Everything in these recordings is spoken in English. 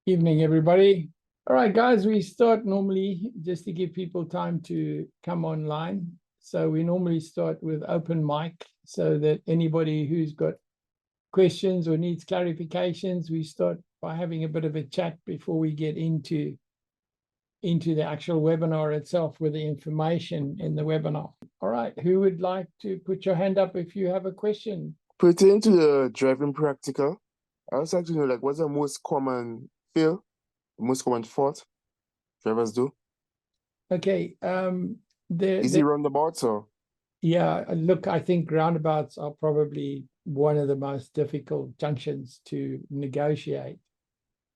Evening, everybody. All right, guys, we start normally just to give people time to come online. So we normally start with open mic so that anybody who's got questions or needs clarifications, we start by having a bit of a chat before we get into the actual webinar itself with the information in the webinar. All right, who would like to put your hand up if you have a question? Pertaining to the driving practical, I was like to know, like, what's the most common fail, the most common fault drivers do? Okay, Is it roundabouts or? yeah, look, I think roundabouts are probably one of the most difficult junctions to negotiate,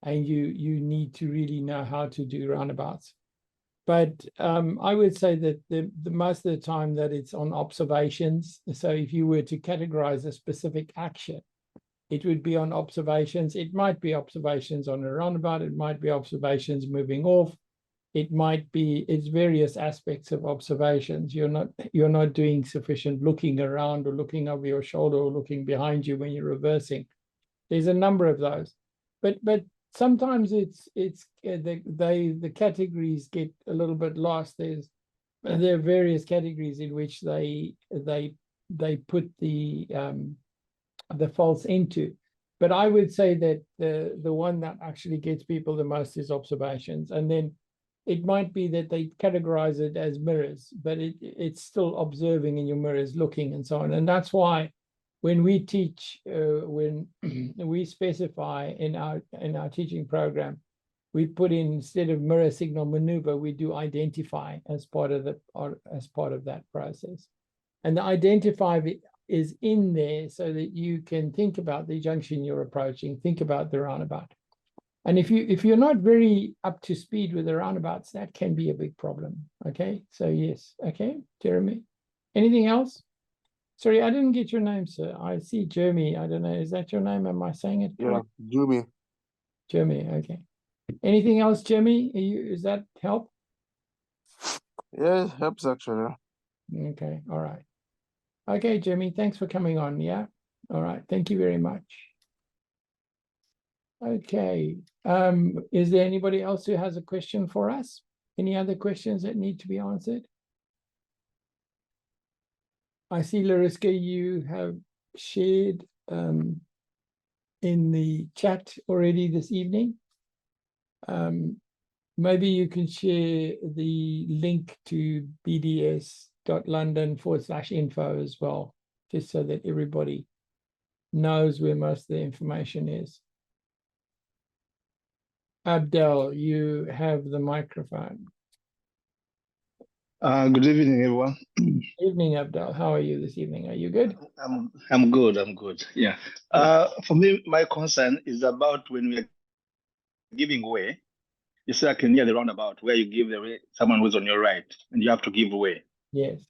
and you need to really know how to do roundabouts. But I would say that the most of the time that it's on observations. So if you were to categorize a specific action, it would be on observations. It might be observations on a roundabout. It might be observations moving off. It might be, it's various aspects of observations. You're not doing sufficient looking around or looking over your shoulder or looking behind you when you're reversing. There's a number of those, but sometimes the categories get a little bit lost. There are various categories in which they put the faults into. But I would say that the one that actually gets people the most is observations, and then it might be that they categorize it as mirrors, but it's still observing in your mirrors, looking and so on. And that's why when we teach, when we specify in our teaching program, we put in, instead of mirror signal maneuver, we do identify as part of that process. And the identify is in there so that you can think about the junction you're approaching, think about the roundabout. And if you're not very up to speed with the roundabouts, that can be a big problem. Okay, so yes. Okay, Jeremy. Anything else? Sorry, I didn't get your name, sir. I see Jeremy. I don't know. Is that your name? Am I saying it correct? Yeah, Jeremy. Jeremy. Okay. Anything else, Jeremy? Is that help? Yeah, it helps actually. Okay. All right. Okay, Jeremy. Thanks for coming on. Yeah. All right. Thank you very much. Okay. Is there anybody else who has a question for us? Any other questions that need to be answered? I see, Lariska, you have shared in the chat already this evening. Maybe you can share the link to bds.london/info as well, just so that everybody knows where most of the information is. Abdel, you have the microphone. Good evening, everyone. Evening, Abdel. How are you this evening? Are you good? I'm good. I'm good. Yeah. For me, my concern is about when we're giving way. You see, I can hear the roundabout where you give the way someone who's on your right, and you have to give way. Yes.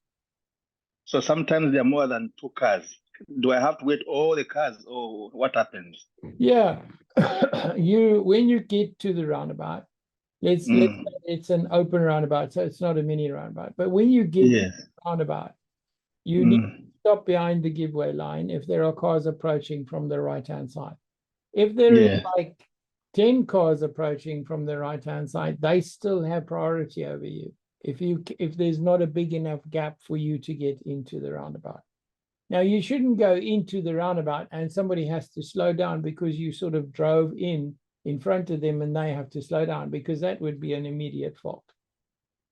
So sometimes there are more than two cars. Do I have to wait all the cars, or what happens? Yeah. When you get to the roundabout, let's it's an open roundabout, so it's not a mini roundabout. But when you get to the roundabout, you need to stop behind the giveaway line if there are cars approaching from the right-hand side. If there is like 10 cars approaching from the right-hand side, they still have priority over you if there's not a big enough gap for you to get into the roundabout. Now, you shouldn't go into the roundabout and somebody has to slow down because you sort of drove in front of them and they have to slow down, because that would be an immediate fault.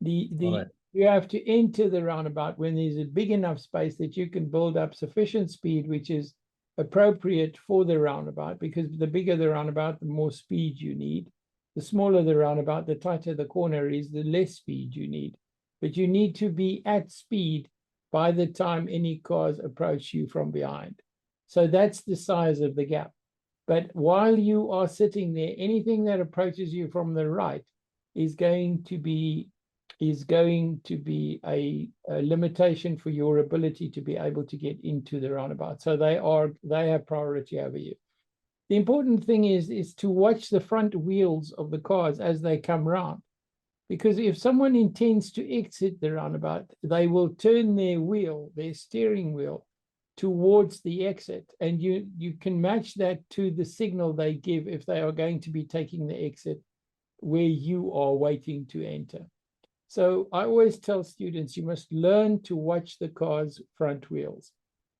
You have to enter the roundabout when there's a big enough space that you can build up sufficient speed, which is appropriate for the roundabout, because the bigger the roundabout, the more speed you need. The smaller the roundabout, the tighter the corner is, the less speed you need. But you need to be at speed by the time any cars approach you from behind. So that's the size of the gap. But while you are sitting there, anything that approaches you from the right is going to be a limitation for your ability to be able to get into the roundabout. So they have priority over you. The important thing is to watch the front wheels of the cars as they come round, because if someone intends to exit the roundabout, they will turn their steering wheel towards the exit, and you can match that to the signal they give if they are going to be taking the exit where you are waiting to enter. So I always tell students, you must learn to watch the car's front wheels,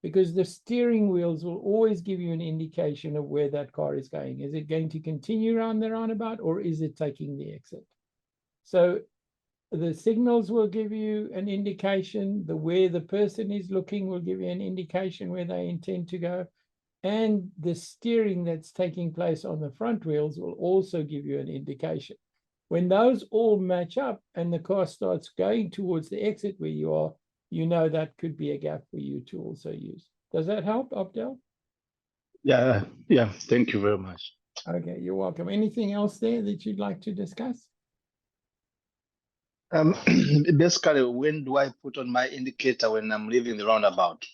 because the steering wheels will always give you an indication of where that car is going. Is it going to continue around the roundabout, or is it taking the exit? So the signals will give you an indication. The where the person is looking will give you an indication where they intend to go. And the steering that's taking place on the front wheels will also give you an indication. When those all match up and the car starts going towards the exit where you are, you know that could be a gap for you to also use. Does that help, Abdel? Yeah, thank you very much. Okay, you're welcome. Anything else there that you'd like to discuss? Basically, when do I put on my indicator when I'm leaving the roundabout?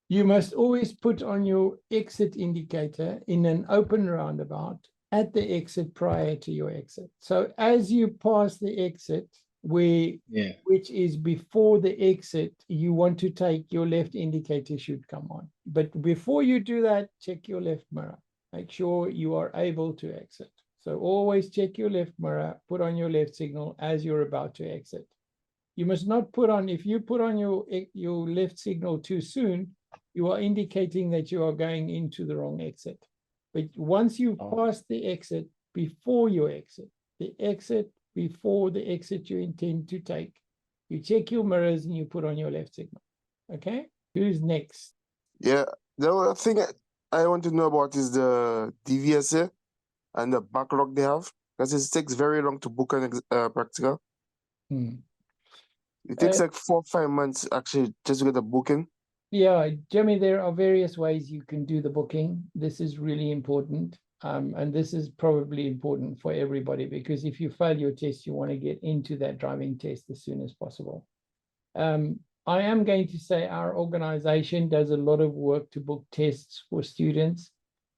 You must always put on your exit indicator in an open roundabout at the exit prior to your exit. So as you pass the exit, which is before the exit, you want to take your left indicator should come on. But before you do that, check your left mirror. Make sure you are able to exit. So always check your left mirror, put on your left signal as you're about to exit. You must not put on, if you put on your left signal too soon, you are indicating that you are going into the wrong exit. But once you've passed the exit before your exit, the exit before the exit you intend to take, you check your mirrors and you put on your left signal. Okay? Who's next? Yeah, the other thing I want to know about is the DVSA and the backlog they have, because it takes very long to book an practical. It takes like 4 or 5 months actually just to get a booking. Yeah, Jimmy, there are various ways you can do the booking. This is really important. And this is probably important for everybody, because if you fail your test, you want to get into that driving test as soon as possible. I am going to say our organization does a lot of work to book tests for students.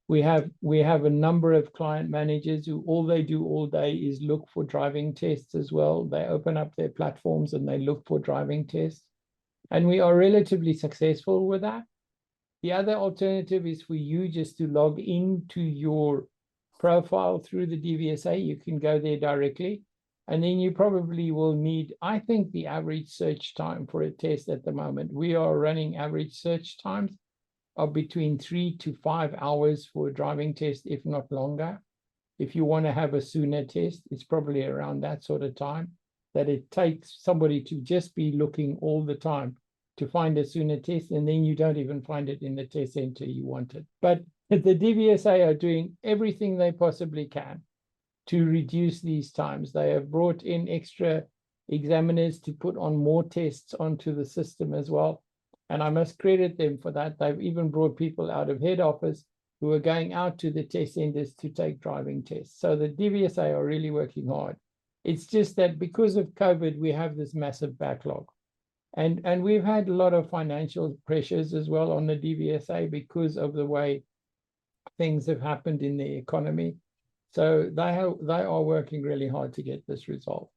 We have a number of client managers who all they do all day is look for driving tests as well. They open up their platforms and they look for driving tests. And we are relatively successful with that. The other alternative is for you just to log into your profile through the DVSA. You can go there directly. And then you probably will need, I think the average search time for a test at the moment, we are running average search times of between 3 to 5 hours for a driving test, if not longer. If you want to have a sooner test, it's probably around that sort of time that it takes somebody to just be looking all the time to find a sooner test, and then you don't even find it in the test center you wanted. But the DVSA are doing everything they possibly can to reduce these times. They have brought in extra examiners to put on more tests onto the system as well. And I must credit them for that. They've even brought people out of head office who are going out to the test centers to take driving tests. So the DVSA are really working hard. It's just that because of COVID, we have this massive backlog. And we've had a lot of financial pressures as well on the DVSA because of the way things have happened in the economy. So they are working really hard to get this resolved.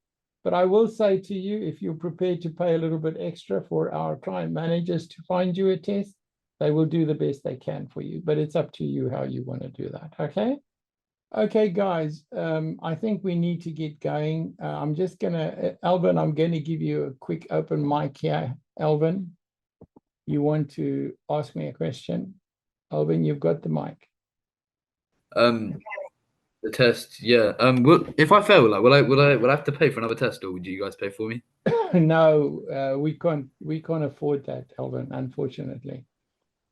But I will say to you, if you're prepared to pay a little bit extra for our client managers to find you a test, they will do the best they can for you. But it's up to you how you want to do that. Okay? Okay, guys, I think we need to get going. I'm just going to, Alvin, I'm going to give you a quick open mic here. Alvin, you want to ask me a question? Alvin, you've got the mic. The test, yeah. If I fail, like, will I have to pay for another test, or would you guys pay for me? No, we can't afford that, Alvin, unfortunately.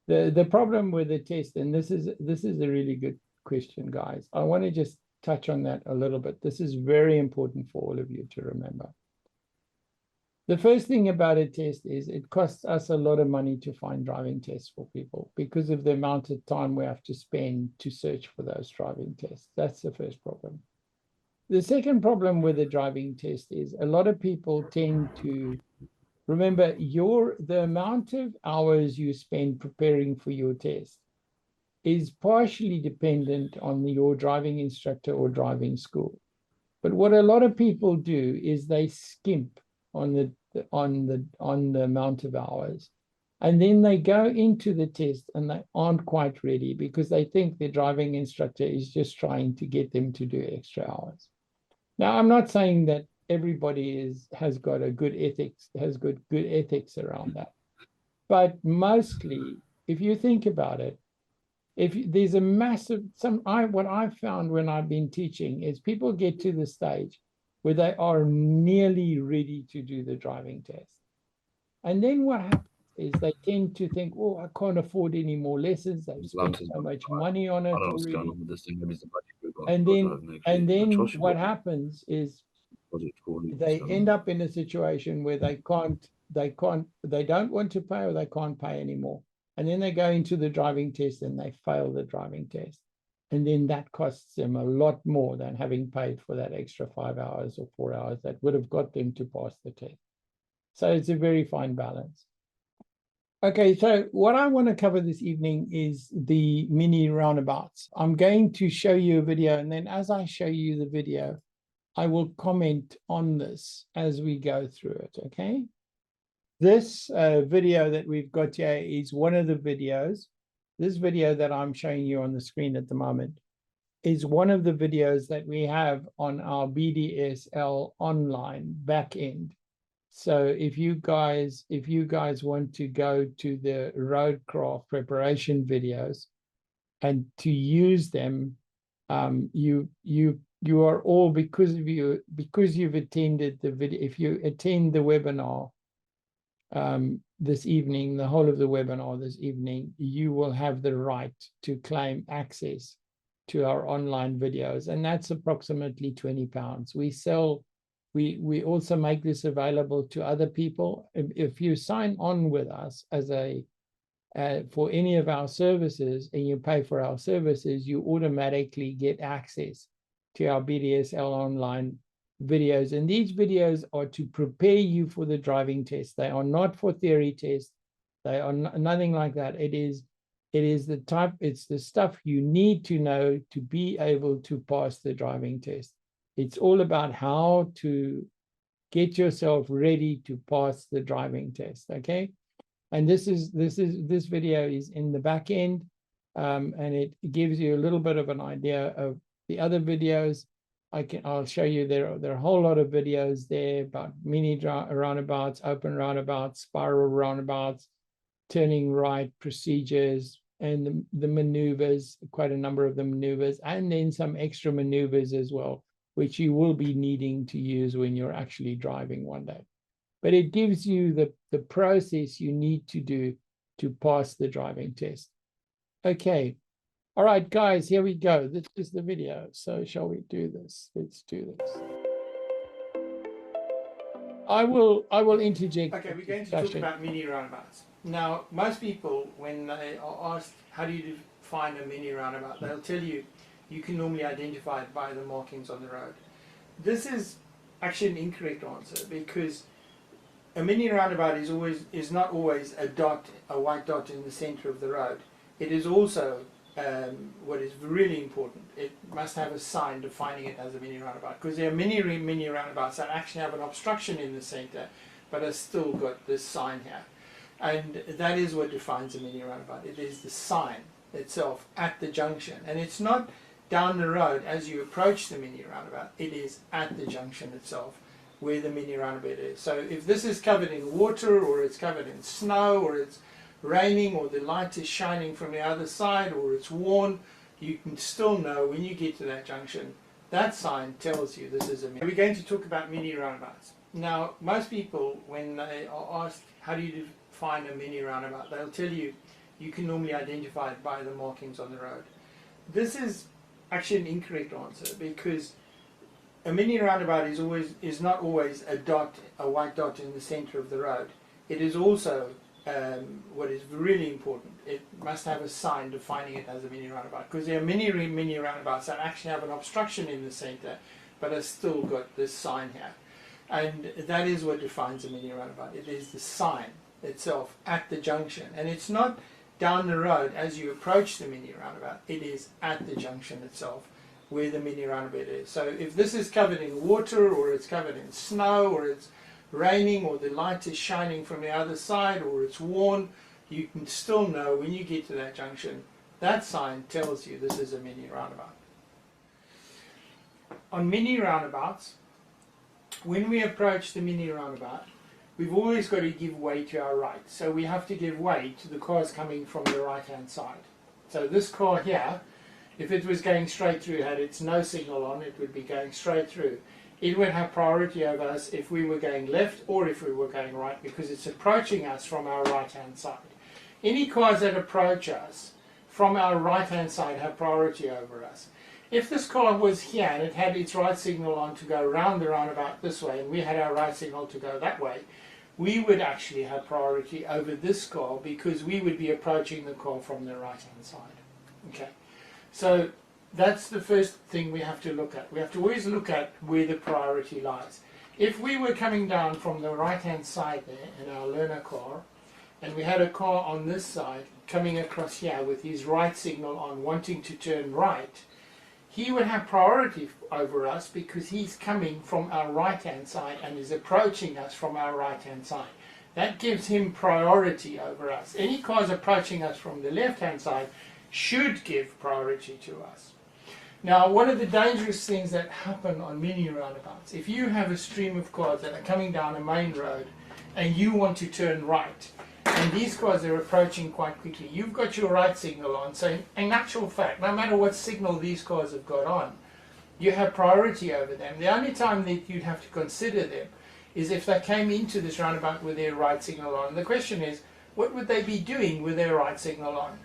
The problem with the test, and this is a really good question, guys. I want to just touch on that a little bit. This is very important for all of you to remember. The first thing about a test is it costs us a lot of money to find driving tests for people because of the amount of time we have to spend to search for those driving tests. That's the first problem. The second problem with the driving test is a lot of people tend to remember the amount of hours you spend preparing for your test is partially dependent on your driving instructor or driving school. But what a lot of people do is they skimp on the amount of hours. And then they go into the test and they aren't quite ready because they think the driving instructor is just trying to get them to do extra hours. Now, I'm not saying that everybody has got a good ethics, has good ethics around that. But mostly, if you think about it, if there's a massive, what I've found when I've been teaching is people get to the stage where they are nearly ready to do the driving test. And then what happens is they tend to think, oh, I can't afford any more lessons. They've spent so much money on it I don't know what's going already. on with this thing. Maybe it's the budget group. And then what happens is they they end up in a situation where they don't want to pay or they can't pay anymore. And then they go into the driving test and they fail the driving test. And then that costs them a lot more than having paid for that extra 5 hours or 4 hours that would have got them to pass the test. So it's a very fine balance. Okay, so what I want to cover this evening is the mini roundabouts. I'm going to show you a video, and then as I show you the video, I will comment on this as we go through it, okay? This video that we've got here is one of the videos. This video that I'm showing you on the screen at the moment is one of the videos that we have on our BDSL online backend. So if you guys want to go to the roadcraft preparation videos and to use them, you are all, because you've attended the video, if you attend the webinar this evening, the whole of the webinar this evening, you will have the right to claim access to our online videos, and that's approximately £20. We also make this available to other people. If you sign on with us as for any of our services and you pay for our services, you automatically get access to our BDSL online videos. And these videos are to prepare you for the driving test. They are not for theory tests. They are nothing like that. It's the stuff you need to know to be able to pass the driving test. It's all about how to get yourself ready to pass the driving test, okay? And this video is in the back end, and it gives you a little bit of an idea of the other videos. I'll show you there are a whole lot of videos there about mini roundabouts, open roundabouts, spiral roundabouts, turning right procedures, and the maneuvers, quite a number of the maneuvers, and then some extra maneuvers as well, which you will be needing to use when you're actually driving one day. But it gives you the process you need to do to pass the driving test. Okay. All right, guys, here we go. This is the video. So shall we do this? Let's do this. I will interject. Okay, we're going to talk about mini roundabouts. Now, most people, when they are asked, how do you define a mini roundabout, they'll tell you, you can normally identify it by the markings on the road. This is actually an incorrect answer, because a mini roundabout is not always a white dot in the center of the road. It is also, what is really important, it must have a sign defining it as a mini roundabout, because there are many mini roundabouts that actually have an obstruction in the center, but have still got this sign here. And that is what defines a mini roundabout. It is the sign itself at the junction. And it's not down the road as you approach the mini roundabout. It is at the junction itself where the mini roundabout is. So if this is covered in water, or it's covered in snow, or it's raining, or the light is shining from the other side, or it's worn, you can still know when you get to that junction, that sign tells you this is a mini. We're going to talk about mini roundabouts. Now, most people, when they are asked, how do you define a mini roundabout, they'll tell you, you can normally identify it by the markings on the road. This is actually an incorrect answer, because a mini roundabout is not always a white dot in the center of the road. It is also, what is really important, it must have a sign defining it as a mini roundabout, because there are many mini roundabouts that actually have an obstruction in the center, but have still got this sign here. And that is what defines a mini roundabout. It is the sign itself at the junction. And it's not down the road as you approach the mini roundabout. It is at the junction itself where the mini roundabout is. So if this is covered in water, or it's covered in snow, or it's raining, or the light is shining from the other side, or it's worn, you can still know when you get to that junction, that sign tells you this is a mini roundabout. On mini roundabouts, when we approach the mini roundabout, we've always got to give way to our right. So we have to give way to the cars coming from the right-hand side. So this car here, if it was going straight through, had its no signal on, it would be going straight through. It would have priority over us if we were going left or if we were going right, because it's approaching us from our right-hand side. Any cars that approach us from our right-hand side have priority over us. If this car was here and it had its right signal on to go round the roundabout this way, and we had our right signal to go that way, we would actually have priority over this car because we would be approaching the car from the right-hand side. Okay, so that's the first thing we have to look at. We have to always look at where the priority lies. If we were coming down from the right-hand side there in our learner car, and we had a car on this side coming across here with his right signal on wanting to turn right, he would have priority over us because he's coming from our right-hand side and is approaching us from our right-hand side. That gives him priority over us. Any cars approaching us from the left-hand side should give priority to us. Now, one of the dangerous things that happen on mini roundabouts, if you have a stream of cars that are coming down a main road and you want to turn right, and these cars are approaching quite quickly, you've got your right signal on, so in actual fact, no matter what signal these cars have got on, you have priority over them. The only time that you'd have to consider them is if they came into this roundabout with their right signal on. The question is, what would they be doing with their right signal on?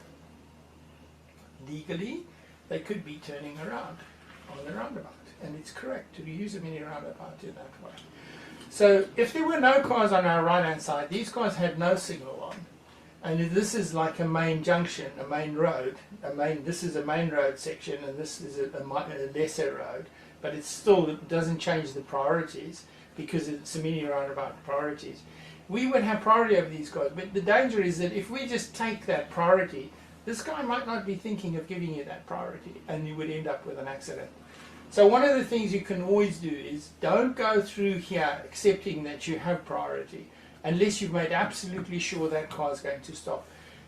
Legally, they could be turning around on the roundabout, and it's correct to use a mini roundabout in that way. So if there were no cars on our right hand side, these cars had no signal on, and this is like a main junction, a main road, this is a main road section and this is a lesser road, but it doesn't change the priorities because it's a mini roundabout priorities. We would have priority over these cars, but the danger is that if we just take that priority, this guy might not be thinking of giving you that priority and you would end up with an accident. So one of the things you can always do is don't go through here accepting that you have priority unless you've made absolutely sure that car is going to stop.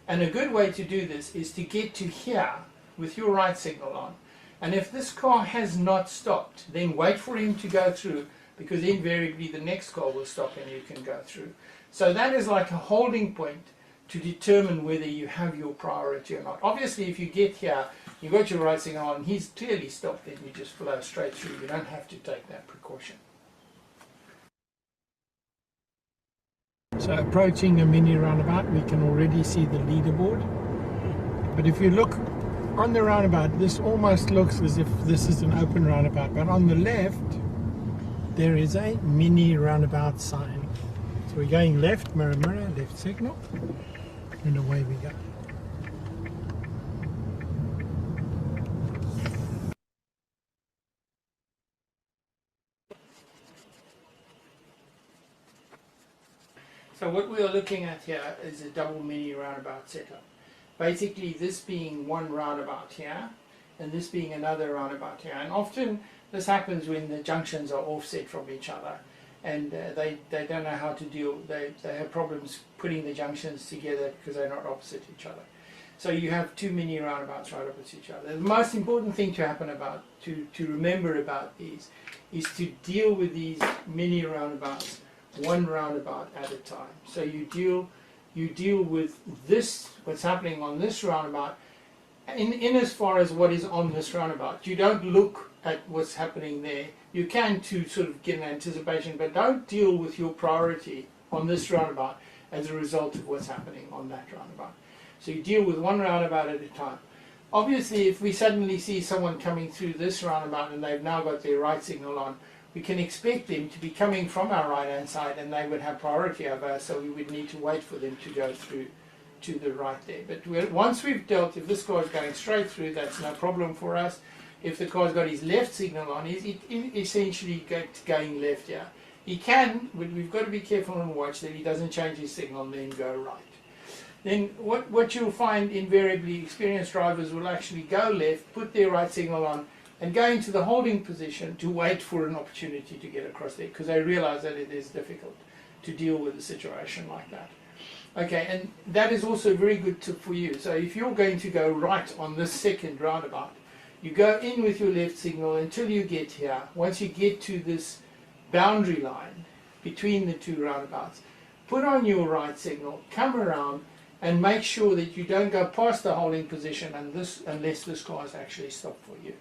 And a good way to do this is to get to here with your right signal on. And if this car has not stopped, then wait for him to go through, because invariably the next car will stop and you can go through. So that is like a holding point to determine whether you have your priority or not. Obviously, if you get here, you've got your right signal on, he's clearly stopped, then you just flow straight through. You don't have to take that precaution. So approaching a mini roundabout, we can already see the leaderboard. But if you look on the roundabout, this almost looks as if this is an open roundabout. But on the left, there is a mini roundabout sign. So we're going left, mirror, mirror, left signal, and away we go. So what we are looking at here is a double mini roundabout setup. Basically this being one roundabout here and this being another roundabout here. And often this happens when the junctions are offset from each other and they don't know how to deal, they have problems putting the junctions together because they're not opposite each other. So you have two mini roundabouts right opposite each other. The most important thing to remember about these is to deal with these mini roundabouts one roundabout at a time. So you deal with this, what's happening on this roundabout, in as far as what is on this roundabout. You don't look at what's happening there. You can to sort of get an anticipation, but don't deal with your priority on this roundabout as a result of what's happening on that roundabout. So you deal with one roundabout at a time. Obviously, if we suddenly see someone coming through this roundabout and they've now got their right signal on, we can expect them to be coming from our right hand side and they would have priority over us, so we would need to wait for them to go through to the right there. But once we've dealt, if this car is going straight through, that's no problem for us. If the car's got his left signal on, he's essentially going left here. He can, but we've got to be careful and watch that he doesn't change his signal and then go right. Then what you'll find invariably, experienced drivers will actually go left, put their right signal on, and go into the holding position to wait for an opportunity to get across there, because they realize that it is difficult to deal with a situation like that. Okay, and that is also very good tip for you. So if you're going to go right on this second roundabout, you go in with your left signal until you get here. Once you get to this boundary line between the two roundabouts, put on your right signal, come around, and make sure that you don't go past the holding position unless this car is actually stopped for you.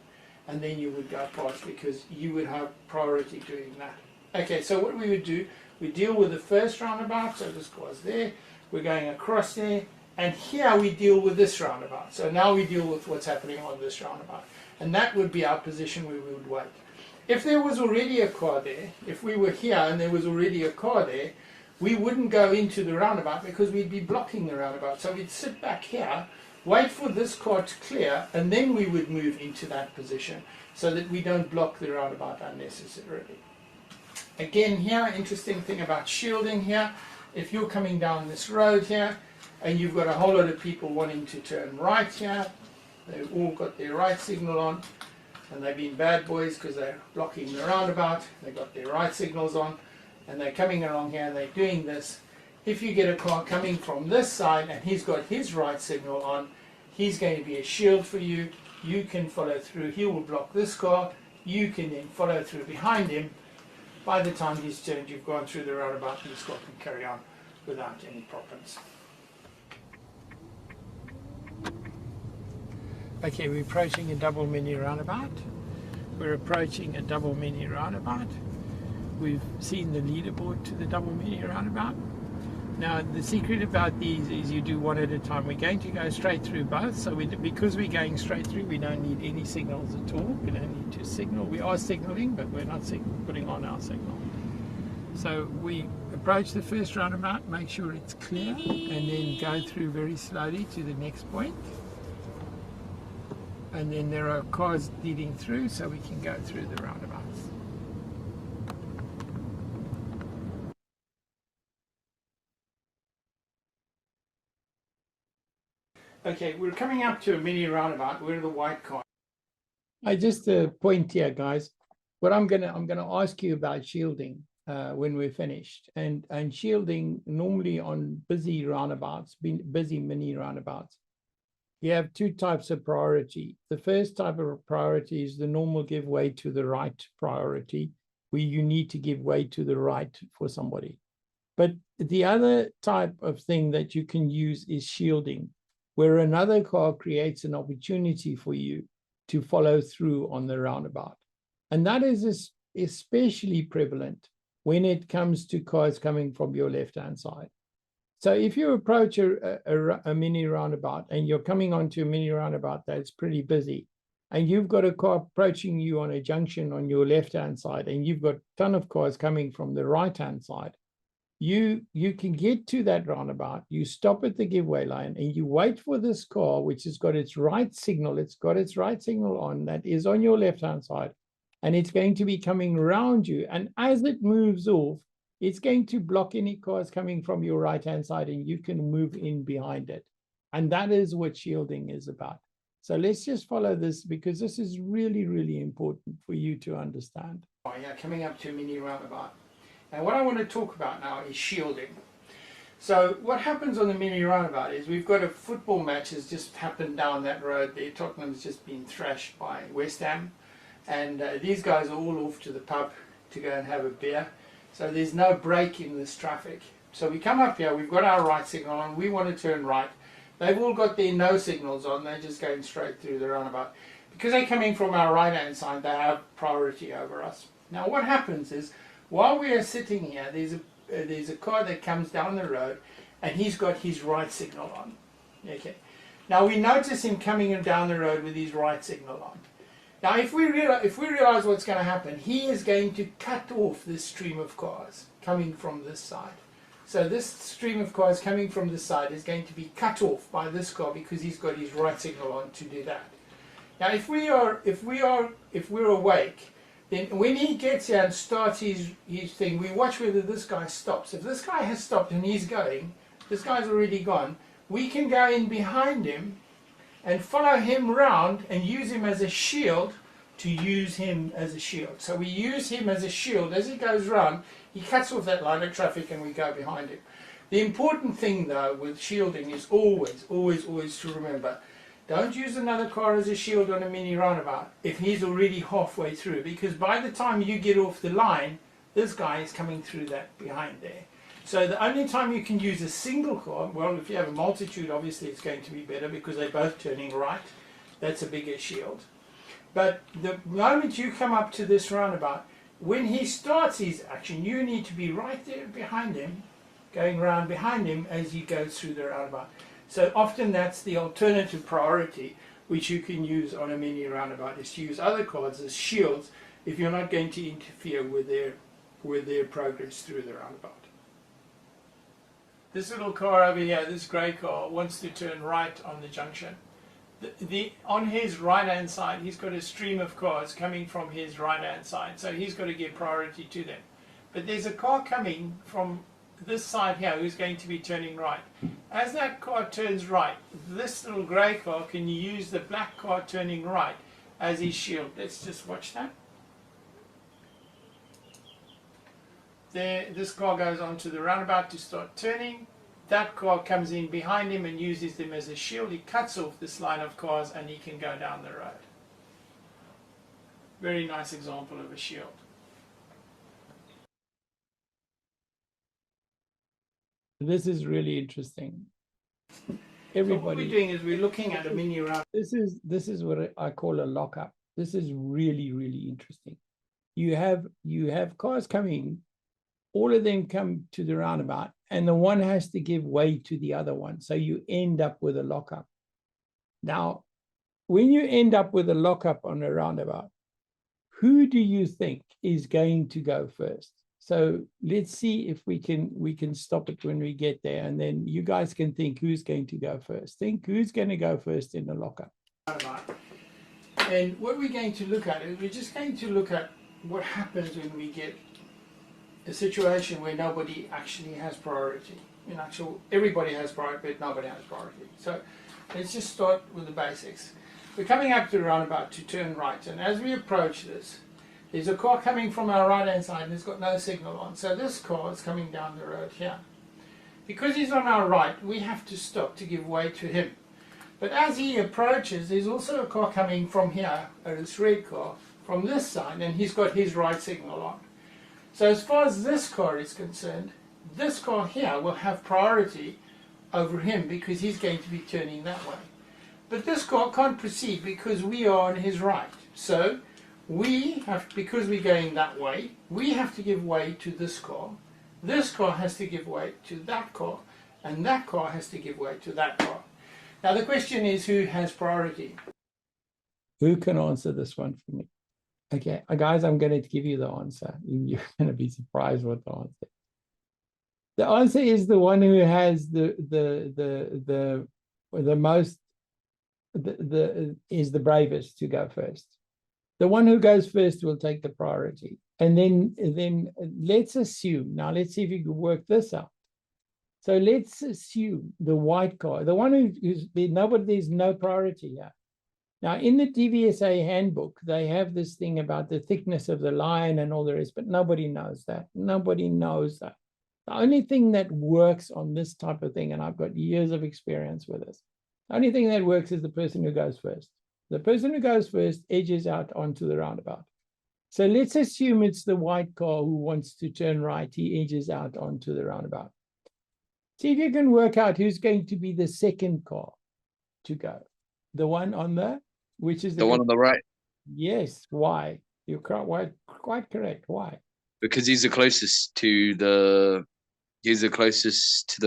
And then you would go past because you would have priority doing that. Okay, so what we would do, we deal with the first roundabout, so this car's there, we're going across there, and here we deal with this roundabout. So now we deal with what's happening on this roundabout. And that would be our position where we would wait. If there was already a car there, if we were here and there was already a car there, we wouldn't go into the roundabout because we'd be blocking the roundabout. So we'd sit back here, wait for this car to clear, and then we would move into that position so that we don't block the roundabout unnecessarily. Again here, interesting thing about shielding here, if you're coming down this road here and you've got a whole lot of people wanting to turn right here, they've all got their right signal on and they've been bad boys because they're blocking the roundabout, they've got their right signals on and they're coming along here and they're doing this. If you get a car coming from this side and he's got his right signal on, he's going to be a shield for you. You can follow through, he will block this car, you can then follow through behind him. By the time he's turned, you've gone through the roundabout and this car can carry on without any problems. Okay, we're approaching a double mini roundabout. We're approaching a double mini roundabout. We've seen the leaderboard to the double mini roundabout. Now the secret about these is you do one at a time. We're going to go straight through both, so because we're going straight through, we don't need any signals at all. We don't need to signal. We are signaling, but we're not putting on our signal. So we approach the first roundabout, make sure it's clear, and then go through very slowly to the next point. And then there are cars leading through, so we can go through the roundabouts. Okay, we're coming up to a mini roundabout. We're the white car. I just point here, guys. What I'm gonna ask you about shielding when we're finished, and shielding normally on busy roundabouts, busy mini roundabouts. You have two types of priority. The first type of priority is the normal give way to the right priority, where you need to give way to the right for somebody. But the other type of thing that you can use is shielding, where another car creates an opportunity for you to follow through on the roundabout. And that is especially prevalent when it comes to cars coming from your left-hand side. So if you approach a mini roundabout and you're coming onto a mini roundabout that's pretty busy, and you've got a car approaching you on a junction on your left-hand side, and you've got a ton of cars coming from the right-hand side, you can get to that roundabout, you stop at the giveaway line, and you wait for this car, which has got its right signal, on, that is on your left-hand side, and it's going to be coming around you. And as it moves off, it's going to block any cars coming from your right-hand side, and you can move in behind it. And that is what shielding is about. So let's just follow this, because this is really, really important for you to understand. Oh, yeah, coming up to a mini roundabout. And what I want to talk about now is shielding. So what happens on the mini roundabout is we've got a football match has just happened down that road there. Tottenham's just been thrashed by West Ham. And these guys are all off to the pub to go and have a beer. So there's no break in this traffic. So we come up here, we've got our right signal on, we want to turn right. They've all got their no signals on, they're just going straight through the roundabout. Because they're coming from our right hand side, they have priority over us. Now what happens is, while we are sitting here, there's a car that comes down the road and he's got his right signal on. Okay. Now we notice him coming down the road with his right signal on. Now if we realize what's going to happen, he is going to cut off this stream of cars coming from this side. So this stream of cars coming from this side is going to be cut off by this car because he's got his right signal on to do that. Now if we're awake, then when he gets here and starts his thing, we watch whether this guy stops. If this guy has stopped and he's going, this guy's already gone, we can go in behind him and follow him round and use him as a shield to use him as a shield. So we use him as a shield. As he goes round, he cuts off that line of traffic and we go behind him. The important thing though with shielding is always to remember, don't use another car as a shield on a mini roundabout if he's already halfway through, because by the time you get off the line, this guy is coming through that behind there. So the only time you can use a single car, well, if you have a multitude, obviously it's going to be better because they're both turning right. That's a bigger shield. But the moment you come up to this roundabout, when he starts his action, you need to be right there behind him, going round behind him as he goes through the roundabout. So often that's the alternative priority which you can use on a mini roundabout, is to use other cars as shields if you're not going to interfere with their progress through the roundabout. This little car over here, this grey car, wants to turn right on the junction. On his right hand side, he's got a stream of cars coming from his right hand side, so he's got to give priority to them. But there's a car coming from this side here who's going to be turning right. As that car turns right, this little grey car can use the black car turning right as his shield. Let's just watch that. There, this car goes onto the roundabout to start turning. That car comes in behind him and uses them as a shield. He cuts off this line of cars and he can go down the road. Very nice example of a shield. This is really interesting. Everybody, so what we're doing is we're looking at a mini round. This is what I call a lockup. This is really, really interesting. You have cars coming, all of them come to the roundabout, and the one has to give way to the other one. So you end up with a lockup. Now, when you end up with a lockup on a roundabout, who do you think is going to go first? So let's see if we can stop it when we get there, and then you guys can think who's going to go first. Think who's going to go first in the lockup. And what we're going to look at is we're just going to look at what happens when we get a situation where nobody actually has priority. In actual, everybody has priority, but nobody has priority. So let's just start with the basics. We're coming up to the roundabout to turn right, and as we approach this, there's a car coming from our right hand side and it's got no signal on. So this car is coming down the road here. Because he's on our right, we have to stop to give way to him. But as he approaches, there's also a car coming from here, this red car, from this side, and he's got his right signal on. So as far as this car is concerned, this car here will have priority over him because he's going to be turning that way. But this car can't proceed because we are on his right. So we have, because we're going that way, we have to give way to this car. This car has to give way to that car, and that car has to give way to that car. Now the question is, who has priority? Who can answer this one for me? Okay, guys, I'm going to give you the answer. You're going to be surprised what the answer is. The answer is the one who has the most, is the bravest to go first. The one who goes first will take the priority. And then let's assume, now let's see if you can work this out. So let's assume the white car, the one who's there's no priority here. Now in the DVSA handbook, they have this thing about the thickness of the line and all the rest, but nobody knows that. Nobody knows that. The only thing that works on this type of thing, and I've got years of experience with this, the only thing that works is the person who goes first. The person who goes first edges out onto the roundabout. So let's assume it's the white car who wants to turn right. He edges out onto the roundabout. See if you can work out who's going to be the second car to go. The one on the, which is the one on the right. Yes. Why? You're quite correct. Why? Because he's the closest to the,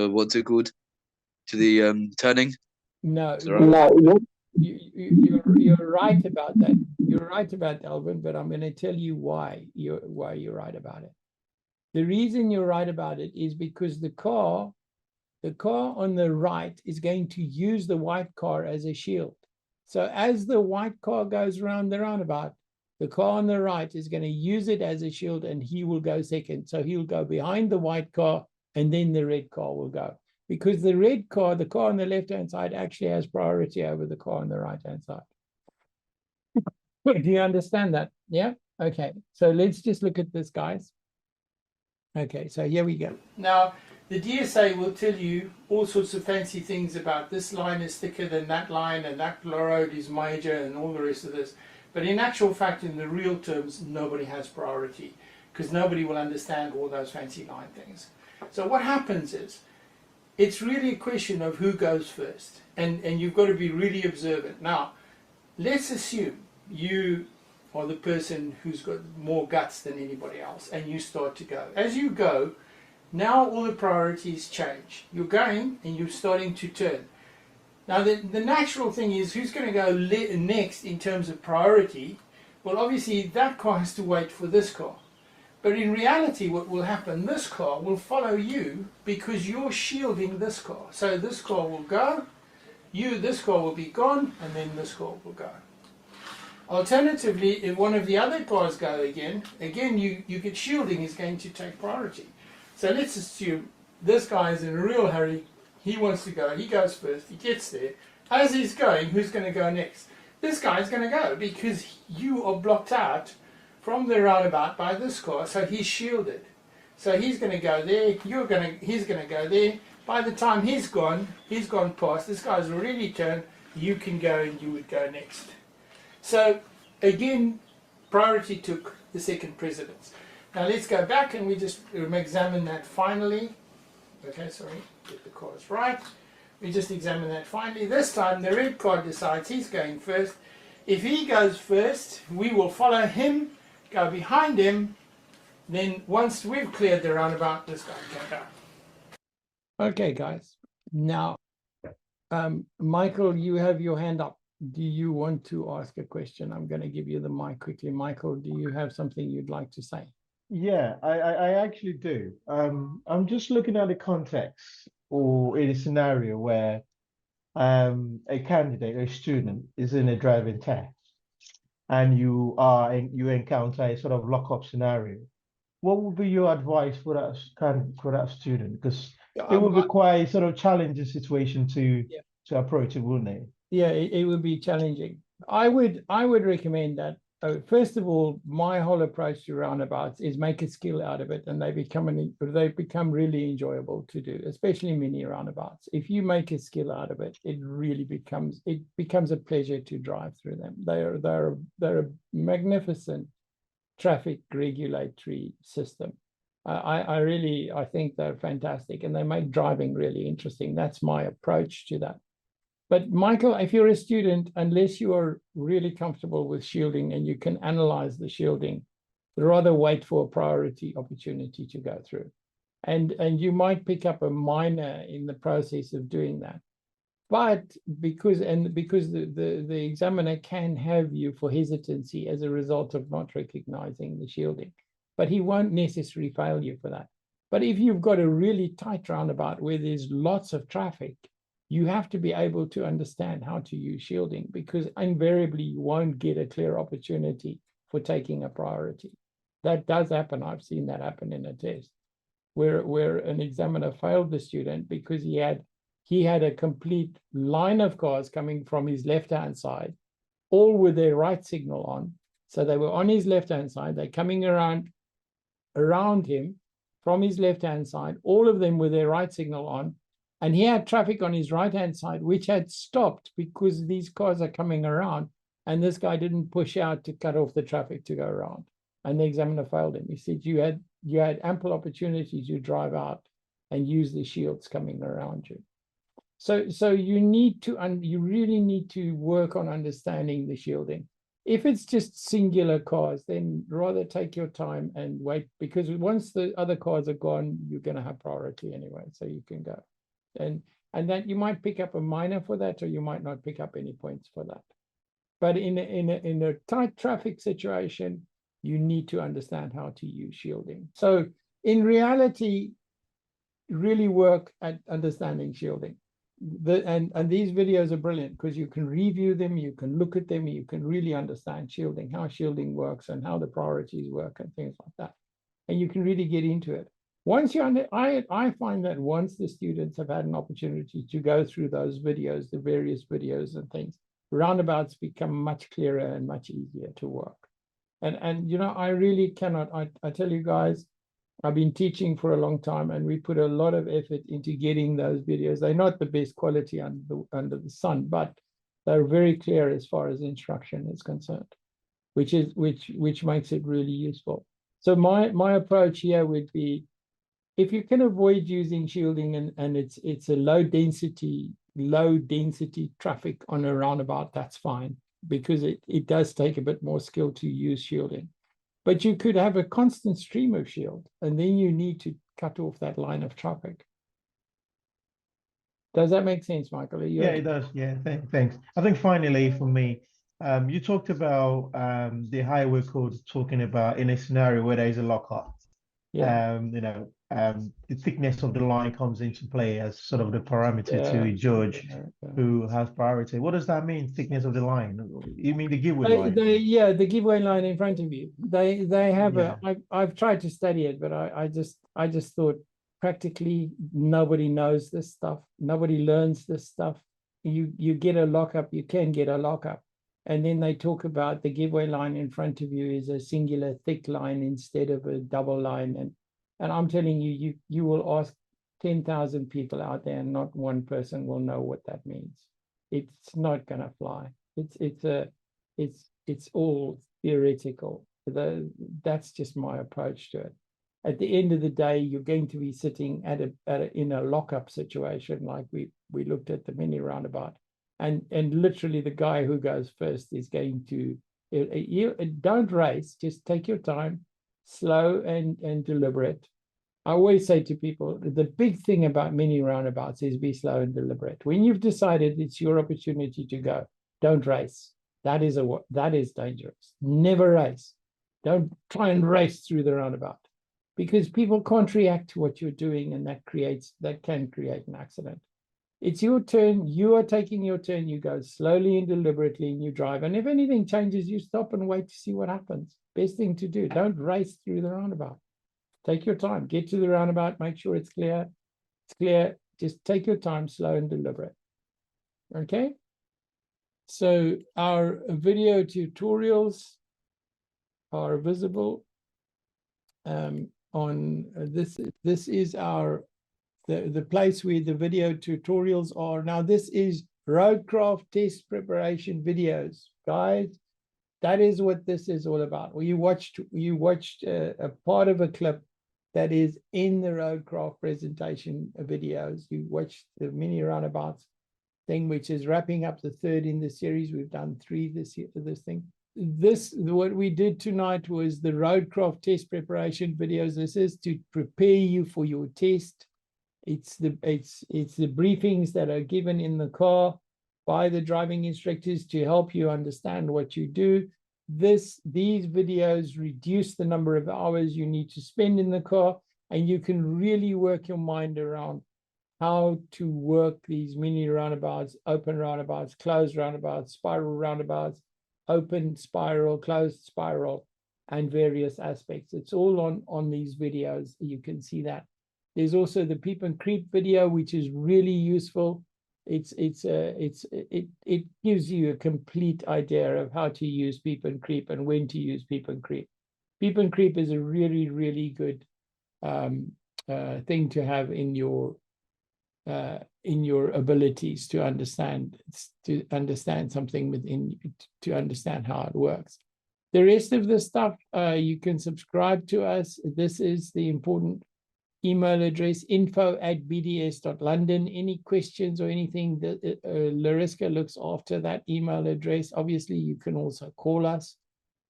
what's it called? To the turning. No. Right. No. You're right about that. You're right about Alvin, but I'm going to tell you why you're right about it. The reason you're right about it is because the car on the right is going to use the white car as a shield. So as the white car goes around the roundabout, the car on the right is going to use it as a shield, and he will go second. So he'll go behind the white car, and then the red car will go. Because the red car, the car on the left-hand side, actually has priority over the car on the right-hand side. Do you understand that? Yeah? Okay. So let's just look at this, guys. Okay, so here we go. Now, the DSA will tell you all sorts of fancy things about this line is thicker than that line and that road is major and all the rest of this. But in actual fact, in the real terms, nobody has priority because nobody will understand all those fancy line things. So what happens is, it's really a question of who goes first, and you've got to be really observant. Now, let's assume you are the person who's got more guts than anybody else, and you start to go. As you go, now all the priorities change. You're going and you're starting to turn. Now, the natural thing is, who's going to go next in terms of priority? Well, obviously, that car has to wait for this car. But in reality, what will happen, this car will follow you because you're shielding this car. So this car will go, this car will be gone, and then this car will go. Alternatively, if one of the other cars go again, you get shielding is going to take priority. So let's assume this guy is in a real hurry. He wants to go. He goes first. He gets there. As he's going, who's going to go next? This guy's going to go because you are blocked out from the roundabout by this car, so he's shielded. So he's going to go there, he's going to go there. By the time he's gone past, this guy's already turned, you can go and you would go next. So again, priority took the second precedence. Now let's go back and we just examine that finally. Okay, sorry, get the cars right. We just examine that finally. This time the red car decides he's going first. If he goes first, we will follow him, go behind him, then once we've cleared the roundabout, this guy can go. Okay, guys. Now, Michael, you have your hand up. Do you want to ask a question? I'm going to give you the mic quickly. Michael, do you have something you'd like to say? Yeah, I actually do. I'm just looking at the context or in a scenario where a candidate or a student is in a driving test and you encounter a sort of lock-up scenario. What would be your advice for that student? Because it would be quite a sort of challenging situation to approach it, wouldn't it? Yeah, it would be challenging. I would recommend that. First of all, my whole approach to roundabouts is make a skill out of it, and they become really enjoyable to do, especially mini roundabouts. If you make a skill out of it, it really becomes a pleasure to drive through them. They're a magnificent traffic regulatory system. I think they're fantastic, and they make driving really interesting. That's my approach to that. But Michael, if you're a student, unless you are really comfortable with shielding and you can analyze the shielding, rather wait for a priority opportunity to go through. And you might pick up a minor in the process of doing that. But because the examiner can have you for hesitancy as a result of not recognizing the shielding, but he won't necessarily fail you for that. But if you've got a really tight roundabout where there's lots of traffic, you have to be able to understand how to use shielding, because invariably you won't get a clear opportunity for taking a priority. That does happen. I've seen that happen in a test where an examiner failed the student because he had a complete line of cars coming from his left-hand side, all with their right signal on. So they were on his left-hand side. They're coming around him from his left-hand side, all of them with their right signal on. And he had traffic on his right-hand side, which had stopped because these cars are coming around. And this guy didn't push out to cut off the traffic to go around. And the examiner failed him. He said, you had ample opportunity to drive out and use the shields coming around you. So you really need to work on understanding the shielding. If it's just singular cars, then rather take your time and wait, because once the other cars are gone, you're going to have priority anyway, so you can go. And that you might pick up a minor for that, or you might not pick up any points for that. But in a tight traffic situation, you need to understand how to use shielding. So in reality, really work at understanding shielding. And these videos are brilliant because you can review them, you can look at them, you can really understand shielding, how shielding works and how the priorities work and things like that. And you can really get into it. Once I find that once the students have had an opportunity to go through those videos, the various videos and things, roundabouts become much clearer and much easier to work. And I really cannot, I tell you guys, I've been teaching for a long time, and we put a lot of effort into getting those videos. They're not the best quality under the sun, but they're very clear as far as instruction is concerned, which makes it really useful. So my approach here would be, if you can avoid using shielding and it's a low density traffic on a roundabout, that's fine, because it does take a bit more skill to use shielding. But you could have a constant stream of shield, and then you need to cut off that line of traffic. Does that make sense, Michael? Yeah, it does. Yeah, thanks. I think finally for me, you talked about the highway code talking about in a scenario where there is a lockup. Yeah. The thickness of the line comes into play as sort of the parameter to judge who has priority. What does that mean, thickness of the line? You mean the giveaway line? The giveaway line in front of you. They have I've tried to study it, but I just thought practically nobody knows this stuff. Nobody learns this stuff. You get a lockup, you can get a lockup. And then they talk about the giveaway line in front of you is a singular thick line instead of a double line. And I'm telling you, you will ask 10,000 people out there, and not one person will know what that means. It's not going to fly. It's all theoretical. That's just my approach to it. At the end of the day, you're going to be sitting in a lockup situation, like we looked at the mini roundabout. And literally the guy who goes first is going to, don't race, just take your time, slow and deliberate. I always say to people, the big thing about mini roundabouts is be slow and deliberate. When you've decided it's your opportunity to go, don't race. That is dangerous. Never race. Don't try and race through the roundabout, because people can't react to what you're doing, and that can create an accident. It's your turn. You are taking your turn. You go slowly and deliberately, and you drive. And if anything changes, you stop and wait to see what happens. Best thing to do. Don't race through the roundabout. Take your time. Get to the roundabout. Make sure it's clear. It's clear. Just take your time, slow and deliberate. Okay? So our video tutorials are visible on this. This is the place where the video tutorials are. Now, this is roadcraft test preparation videos, guys. That is what this is all about. Well, you watched a part of a clip that is in the roadcraft presentation videos. You watched the mini roundabouts thing, which is wrapping up the third in the series. We've done 3 this year for this thing. What we did tonight was the roadcraft test preparation videos. This is to prepare you for your test. It's the briefings that are given in the car by the driving instructors to help you understand what you do. These videos reduce the number of hours you need to spend in the car, and you can really work your mind around how to work these mini roundabouts, open roundabouts, closed roundabouts, spiral roundabouts, open spiral, closed spiral, and various aspects. It's all on these videos. You can see that. There's also the peep and creep video, which is really useful. It gives you a complete idea of how to use peep and creep and when to use peep and creep. Peep and creep is a really, really good thing to have in your abilities to understand something within, to understand how it works. The rest of the stuff, you can subscribe to us. This is the important email address, info@bds.london. Any questions or anything, Larissa looks after that email address. Obviously, you can also call us.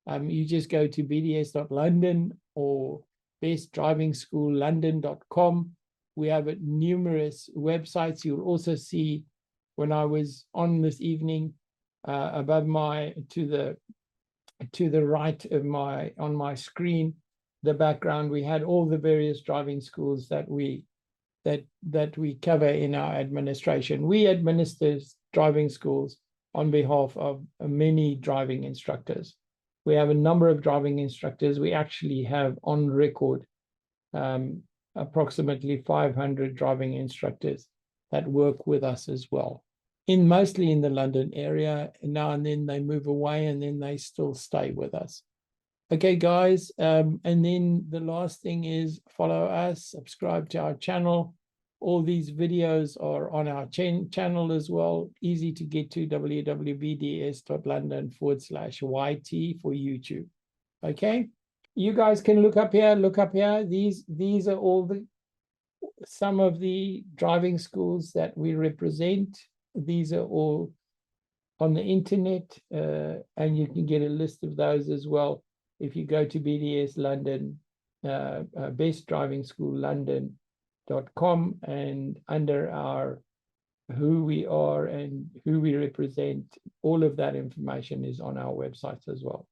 You just go to bds.london or bestdrivingsschoollondon.com. We have numerous websites. You'll also see, when I was on this evening, above to the right of on my screen, the background, we had all the various driving schools that we cover in our administration. We administer driving schools on behalf of many driving instructors. We have a number of driving instructors. We actually have on record approximately 500 driving instructors that work with us as well, mostly in the London area. Now and then they move away, and then they still stay with us. Okay, guys. And then the last thing is follow us, subscribe to our channel. All these videos are on our channel as well. Easy to get to www.bds.london/YT for YouTube. Okay. You guys can look up here, These are all some of the driving schools that we represent. These are all on the internet, and you can get a list of those as well. If you go to BDS London, Best Driving School London.com, and under our who we are and who we represent, all of that information is on our website as well.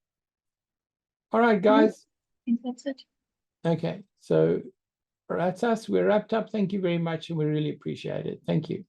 All right, guys. I think that's it. Okay, so that's us. We're wrapped up. Thank you very much, and we really appreciate it. Thank you.